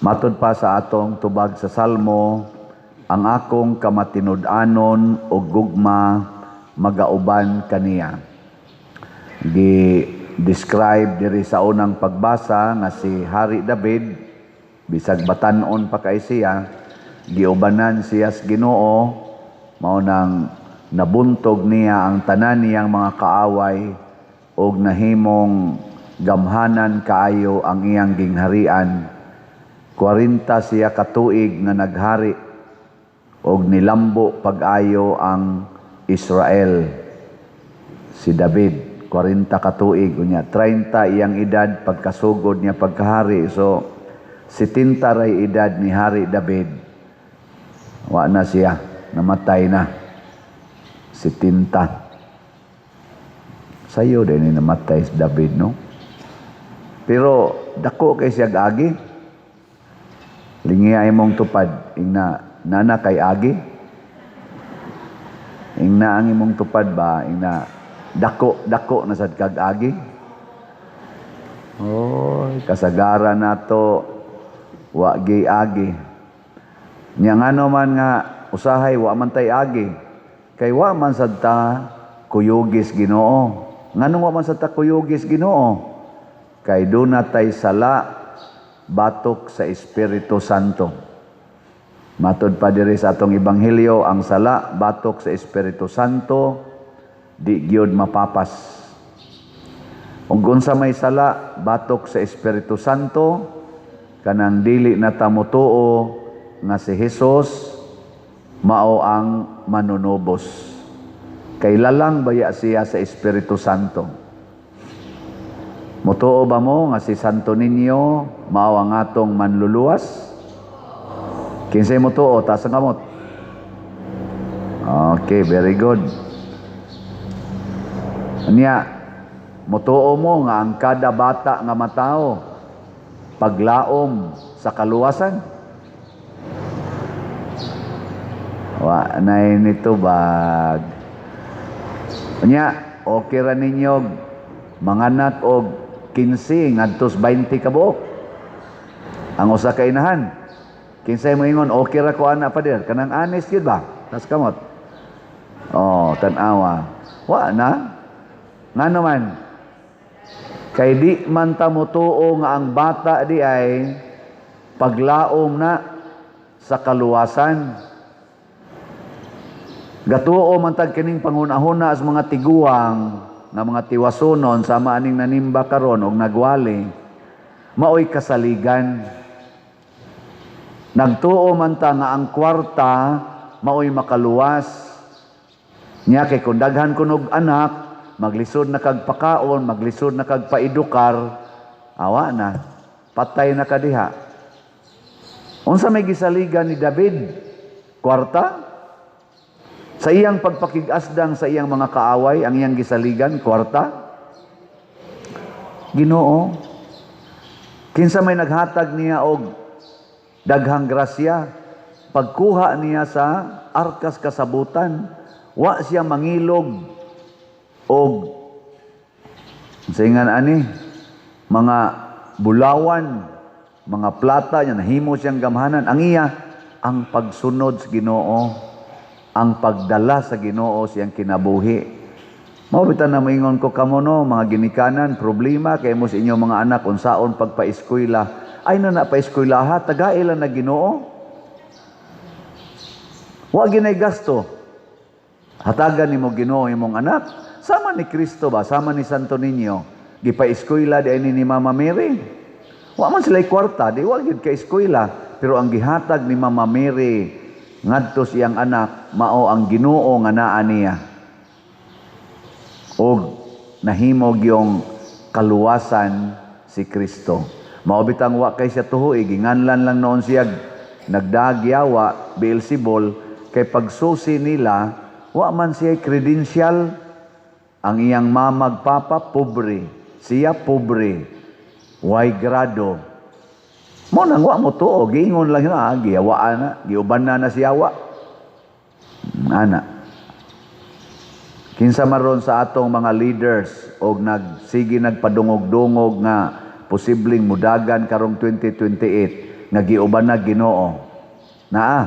Matud pa sa atong tubag sa Salmo, ang akong kamatinud-anon o gugma magauban kaniya. Describe diri sa unang pagbasa nga si Hari David, bisag batan-on pa kay siya, giubanan siya sa Ginoo, mao nang nabuntog niya ang tanan niyang mga kaaway og nahimong gamhanan kaayo ang iyang gingharian. 40 siya katuig nga naghari og nilambo pag-ayo ang Israel. Si David 40 katuig unya, 30 iyang edad pagkasugod niya pagkahari. So 70 ray edad ni Hari David. Wa na siya, namatay na. 70. Sayo din ni namatay si David, no? Pero dako kay siya agi. Lingi ay mong tupad ingna nana kay agi. Ingna ang imong tupad ba ingna dako na sad kag agi. Oy, kasagaran nato wa gay agi. Nya ngano man nga usahay wa man tay agi. Kay wa man sad ta kuyugis Ginoo. Ngano wa man sad ta kuyugis Ginoo? Kay duna tay sala batok sa Espiritu Santo. Matud pa diri sa atong ebanghelyo, ang sala batok sa Espiritu Santo di gyud mapapas. Ug unsa may sala batok sa Espiritu Santo, kanang dili na ta motuo nga si Hesus mao ang manunubos. Kay lalang baya siya sa Espiritu Santo. Motuo ba mo nga si Santo Niño mao ang atong manluluwas? Kinsay motuo ta sa kamot? Okay, very good. Anya, motuo mo nga ang kada bata nga matao paglaom sa kaluwasan. Wa na nito bag. Anya, okay ra ninyo manganak og 15 ngadtos 20 ka buok. Ang usa ka inahan. Kinsay mo ingon okay ra ko ana pa dir, kanang honest gyud ba? Tas kamot. Oh, tan-awa. Wa na. Ngano man? Kay di man ta motuo nga ang bata di ay paglaom na sa kaluwasan. Gatuo man tag kining pangunahuna sa mga tiguang nga mga tiwasonon sama aning nanimba karon og nagwali, maoy kasaligan. Nagtuo man ta nga ang kwarta maoy makaluwas. Nya kay kung daghan kunog anak, maglisod na kag pakaon, maglisod na kag paedukar, awa na, patay na kadiha. Unsa may gisaligan ni David? Kwarta? Sa iyang pagpakig-asdang sa iyang mga kaaway, ang iyang gisaligan, kwarta? Ginoo. Kinsa may naghatag niya og daghang grasya, pagkuha niya sa arkas kasabutan, wa siya mangilog og singan ani mga bulawan, mga plata niya nahimo siyang gamhanan. Ang iya ang pagsunod sa Ginoo, ang pagdala sa Ginoo siyang kinabuhi. Mao bitan na moingon ko kamo no, mga ginikanan, problema kay mo sa inyo mga anak unsaon pagpa-eskwela. Ay na pa-eskwelaha, tagailan na Ginoo. Wa ginay gasto. Hatagan nimo Ginoo imong anak. Sama ni Kristo ba? Sama ni Santo Niño. Gipa-eskwela di ni Mama Mary. Wa man sila'y kwarta, di wa gid ka eskwela. Pero ang gihatag ni Mama Mary ngadto siyang anak, mao ang Ginoo nga naa niya. Og nahimog yung kaluwasan si Kristo. Mao bitang wa kay siya tuhoy, ginganlan lang noon siya nagdagyawa Beelzebul, kay pagsusi nila wa man siya credential. Ang iyang mamagpapa pobre, siya pobre, way grado. Mo nang wa mo tuo, giingon lang na giyawaan na, giuban na siya wa. Ana. Kinsa maron sa atong mga leaders og sige nagpadungog-dungog nga posibleng mudagan karong 2028 nga giuban na Ginoo. Naa.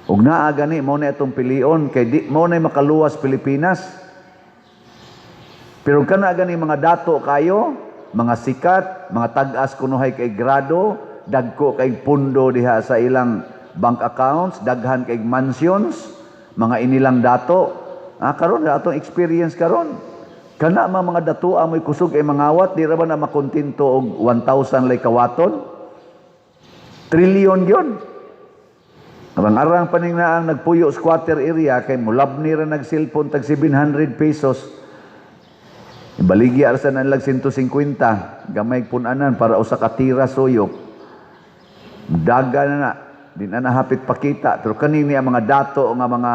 Ug naa gani mo na itong pilion kay di mo na makaluwas Pilipinas. Pero kana gani mga dato kayo, mga sikat, mga tag-as kunuhay kay grado, dagko kay pundo diha sa ilang bank accounts, daghan kay mansions, mga inilang dato. Karon atong experience karon. Kana mga datua mo'y kusog ay mangawat, di ra ba na makontinto og 1,000 lay kawaton? Trillion yun. Arang-arang paning na ang nagpuyo squatter area kay mulabni ra nag-cellphone tag 700 pesos. Ibaligi arsa na lag 150, gamay punanan para usa ka tira suyop. Daga na di na hapit pakita, pero kanini ang mga dato nga mga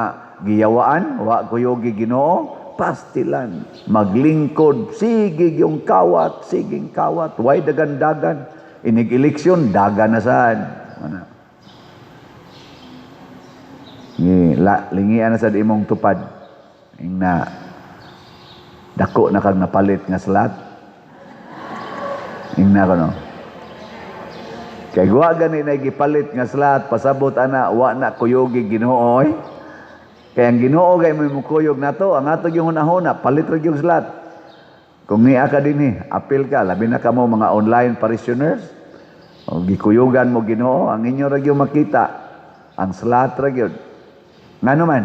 giyawaan, wa kuyogi Ginoo, pastilan, maglingkod, sigig yung kawat, siging kawat, way dagan-dagan, inig-eleksyon, dagan na saan. Lingian na sa imong tupad, na dako na kag napalit nga slot. Ingna ko no. Kay wa gani na gipalit nga slot, pasabot ana, wa na kuyogi Ginoo oy. Kaya ang Ginoo gay mo mukuyog nato, ang ato yung hunahuna, palit ra yung slot. Kung niya ka dinhi, apil ka, labi na kamo mga online parishioners, o gikuyugan mo Ginoo, ang inyo ra yung makita, ang slot ra gyud. Ngano man,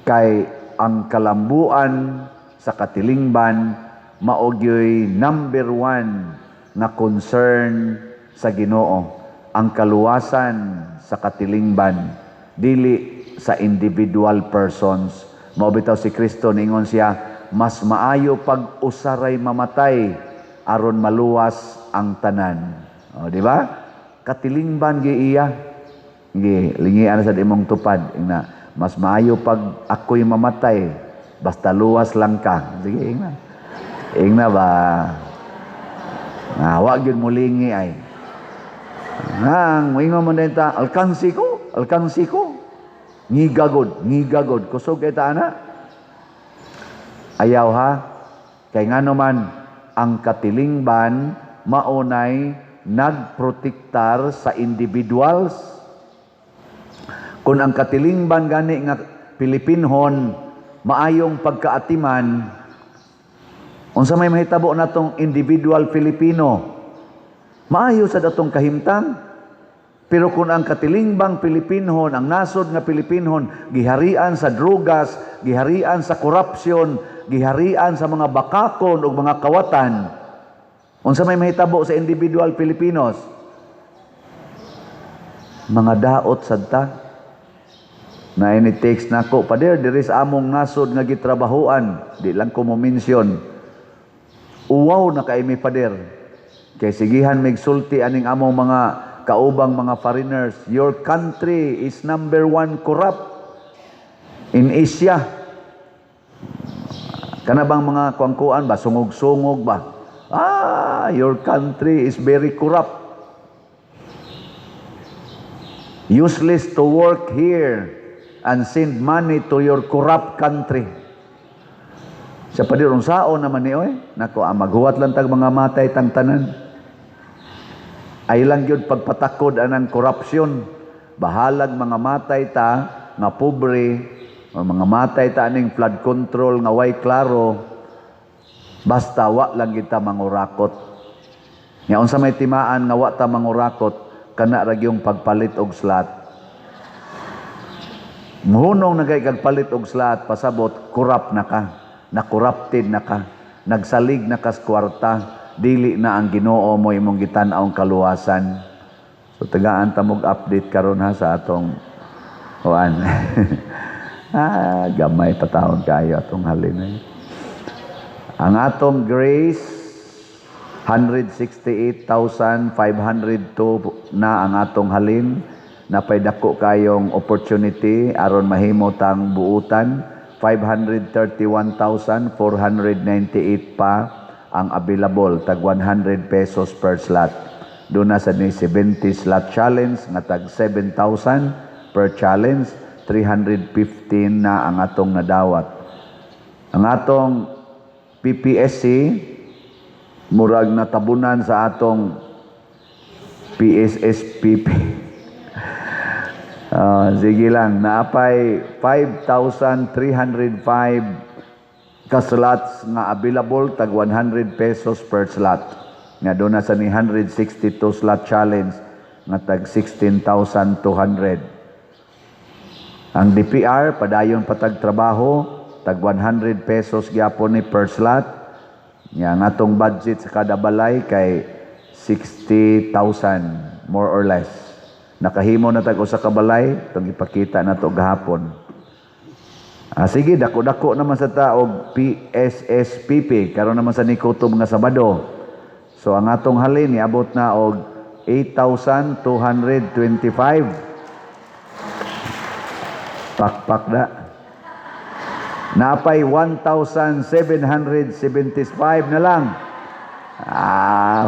kay ang kalambuan sa katilingban maogyoy number 1 na concern sa Ginoo, ang kaluwasan sa katilingban, dili sa individual persons. Mao bitaw si Kristo ningon siya, mas maayo pag usaray mamatay aron maluwas ang tanan. O di ba? Katilingban gi iya. Gi lingian sa imong tupad na mas maayo pag ako'y mamatay basta luwas lang ka. Sige ingna. Ingna ba? Wa gyud mulingi ay. Nang wingon mo nita, alkansi ko. Ngigagod, kusog kay ta ana. Ayaw ha, kay ngano man ang katilingban maunay nagprotektar sa individuals. Kung ang katilingban gani nga Pilipinhon maayong pagkaatiman, unsa may mahitabo natong individual Filipino, maayo sa datong kahimtang. Pero kung ang katilingban Pilipinhon, ang nasod nga Pilipinhon, giharian sa drugas, giharian sa korupsyon, giharian sa mga bakakon o mga kawatan, unsa may mahitabo sa individual Filipinos? Mga daot sadta. Na ini text nako, pader, diri sa among nasod nga gitrabahuan, di lang ko mo mention. Uwaw na kay mi pader. Kay sigihan migsulti aning among mga kaubang mga foreigners, your country is number 1 corrupt in Asia. Kana bang mga kuangkuan ba, sungog-sungog ba? Your country is very corrupt. Useless to work here and send money to your corrupt country. Sa padirong sao naman ni oy, nako maghuwat lang tag mga matay tang tanan. Ay lang yun pagpatakod anang korupsyon. Bahalag mga matay ta nga pobre, o mga matay ta aning flood control nga way klaro, basta wa lang kita mangurakot. Nga unsa may timaan nga wa ta mangurakot, kana ra yung pagpalit og slot. Muhunong nagay kag palit og slot, pasabot corrupt na ka, na-corrupted na ka, nagsalig na ka sa kwarta, dili na ang Ginoo mo imong gitan-awng kaluwasan. So tagaan ta mog update karon ha sa atong kuan. Gamay patawon kayo atong halin. Ang atong grace 168,502 na ang atong halin. Napay dako kayong opportunity aron mahimo tang buutan. 531,498 pa ang available, tag 100 pesos per slot. Doon na sa ni 70 slot challenge nga tag 7,000 per challenge, 315 na ang atong nadawat. Ang atong PPSC murag natabunan sa atong PSSPP. Sige lang, naapay 5,305 ka slots nga available, tag 100 pesos per slot. Nga doon na sa ni 162 slot challenge, nga tag 16,200. Ang DPR, padayon patag trabaho, tag 100 pesos gyapon ni per slot. Nga atong budget sa kada balay kay 60,000, more or less. Nakahimo na tag usa ka balay, itong ipakita na to gahapon. Sige, dako-dako naman sa taog PSSPP, karon naman sa nikutob nga Sabado. So ang atong halin niabot na og 8,225. Pakpak na. Napay 1,775 na lang.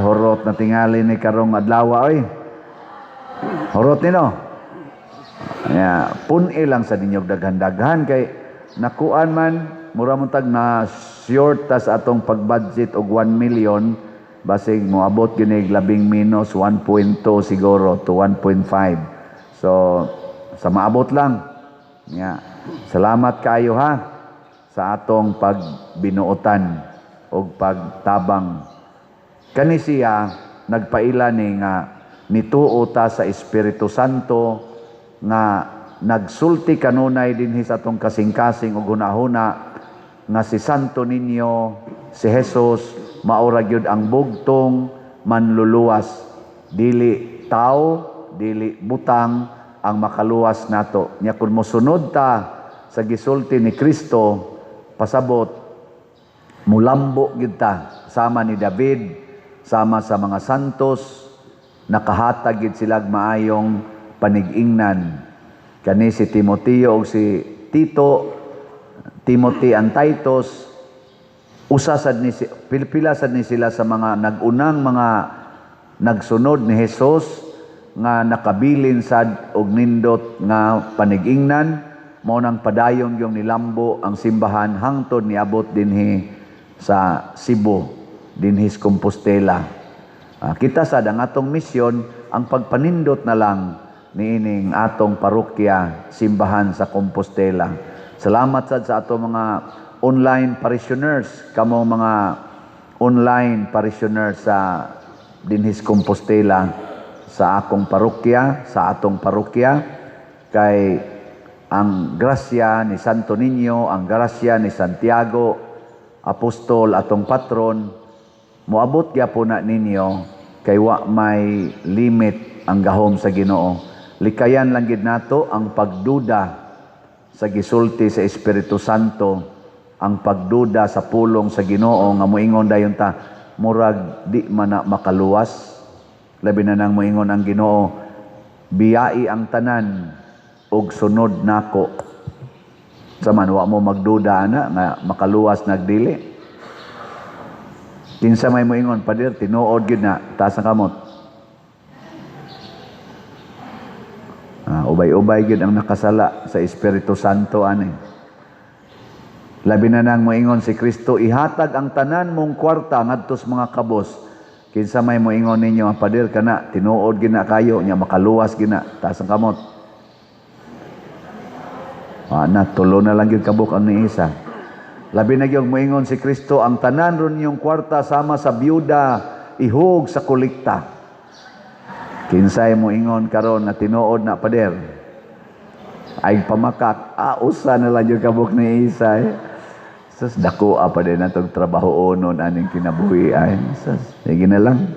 Horot na tingali ni karong adlaw oy. Horot ni no. Pun lang sa ninyog daghan-daghan kay nakuan man mura man tag na short tas atong pag-budget og 1 million basig moabot gyud labing minus 1.2 siguro to 1.5. So sa maabot lang. Salamat kayo ha sa atong pagbinuotan og pagtabang. Kani siya nagpaila ni nga nituo ta sa Espiritu Santo nga nagsulti kanunay dinhi sa atong kasing-kasing ug hunahuna nga si Santo Niño, si Jesus maura gyud ang bugtong manluluwas, dili tao, dili butang ang makaluwas nato. Nya kun mosunod ta sa gisulti ni Kristo, pasabot mulambo gyud ta sama ni David, sama sa mga santos, nakahatag gid sila maayong panig-ingnan. Kani si Timoteo o si Tito, Timothy and Titus, pila sad ni sila sa mga nagunang mga nagsunod ni Jesus nga nakabilin sad og nindot nga panig-ingnan, mao nang padayon yung nilambo ang simbahan hangtod niabot dinhi sa Cebu, dinhi sa Compostela. Kita sad ang atong misyon ang pagpanindot na lang niining atong parokya, simbahan sa Compostela. Salamat sad sa atong mga online parishioners, kamo mga online parishioners sa dinhi sa Compostela, sa akong parokya, sa atong parokya, kay ang grasya ni Santo Niño, ang grasya ni Santiago, apostol atong patron, moabot gyapon na ninyo kay wa may limit ang gahom sa Ginoo. Likayan lang gid nato ang pagduda sa gisulti sa Espiritu Santo, ang pagduda sa pulong sa Ginoo nga moingon dayon ta murag di man na makaluwas. Labi na nang moingon ang Ginoo, biyai ang tanan og sunod nako. Saman wa mo magduda na nga makaluwas nagdili. Kinsa may moingon, pader tinuod gyud na taas ang kamot. Ubay-ubay gyud ang nakasala sa Espiritu Santo ani. Labi na nang moingon si Kristo, ihatag ang tanan mong kwarta ngadto sa mga kabos. Kinsa may moingon ninyo, pader kana tinuod gyud na kayo nya makaluwas gyud na taas ang kamot. Tulo na lang gyud kabuk ang ni isa. Labi na gyud moingon si Kristo, ang tanan ron yung kwarta sama sa byuda ihog sa kolekta. Kinsay mo ingon karon na tinuod na pader ay pamakak usa na lang yung kabuk ni isa sus dako pa din natong trabaho onon aning kinabuhi ay sus sige na lang.